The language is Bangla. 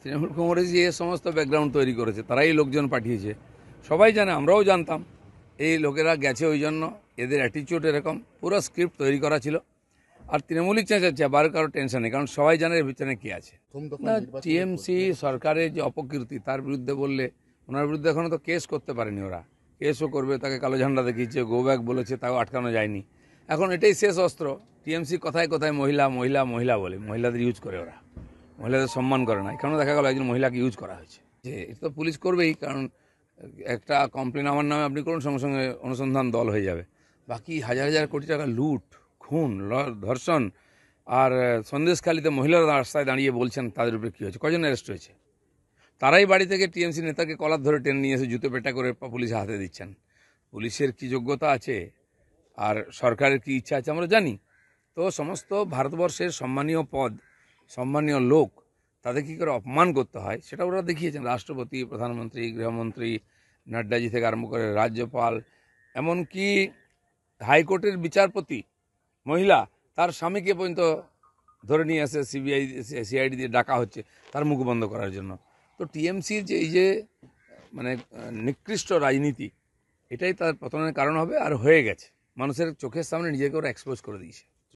তৃণমূল কংগ্রেস যে সমস্ত ব্যাকগ্রাউন্ড তৈরি করেছে তারাই লোকজন পাঠিয়েছে, সবাই জানে, আমরাও জানতাম। এই লোকেরা গেছে ওই জন্য, এদের অ্যাটিচিউড এরকম, পুরো স্ক্রিপ্ট তৈরি করা ছিল। আর তৃণমূলই চেঁচাচ্ছে, আবার কারো টেনশন নেই, কারণ সবাই জানে এর ভিতরে কে আছে। না, টিএমসি সরকারের যে অপকীর্তি তার বিরুদ্ধে বললে, ওনার বিরুদ্ধে এখনও তো কেস করতে পারেনি ওরা। কেসও করবে, তাকে কালো ঝান্ডা দেখিয়েছে, গো ব্যাক বলেছে, তাও আটকানো যায়নি। এখন এটাই শেষ অস্ত্র। টিএমসি কথায় কথায় মহিলা মহিলা মহিলা বলে, মহিলাদের ইউজ করে ওরা, মহিলাদের সম্মান করে না। এখানেও দেখা গেল একজন মহিলাকে ইউজ করা হয়েছে। যে এটা তো পুলিশ করবেই, কারণ একটা কমপ্লেন আমার নামে আপনি করুন, সঙ্গে সঙ্গে অনুসন্ধান দল হয়ে যাবে। বাকি হাজার হাজার কোটি টাকা লুট, খুন, ধর্ষণ, আর সন্দেশখালিতে মহিলারা রাস্তায় দাঁড়িয়ে বলছেন তাদের উপরে কী হয়েছে, কজন অ্যারেস্ট হয়েছে। তারাই বাড়ি থেকে টিএমসি নেতাকে কলার ধরে টেনে নিয়ে এসে জুতো পেটা করে পুলিশের হাতে দিচ্ছেন। পুলিশের কি যোগ্যতা আছে আর সরকারের কি ইচ্ছা আছে আমরা জানি। তো সমস্ত ভারতবর্ষের সম্মানীয় পদ, সম্মানীয় লোক, তাদের কী করে অপমান করতে হয় সেটা ওরা দেখিয়েছেন। রাষ্ট্রপতি, প্রধানমন্ত্রী, গৃহমন্ত্রী, নাড্ডাজি থেকে আরম্ভ করে রাজ্যপাল, এমনকি হাইকোর্টের বিচারপতি মহিলা, তার স্বামীকে পর্যন্ত ধরে নিয়ে আসে সিবিআই সিআইডি দিয়ে ডাকা হচ্ছে তার মুখ বন্ধ করার জন্য। তো টিএমসির যে এই যে মানে নিকৃষ্ট রাজনীতি, এটাই তার পতনের কারণ হবে, আর হয়ে গেছে। মানুষের চোখের সামনে নিজেকে ওরা এক্সপোজ করে দিয়েছে।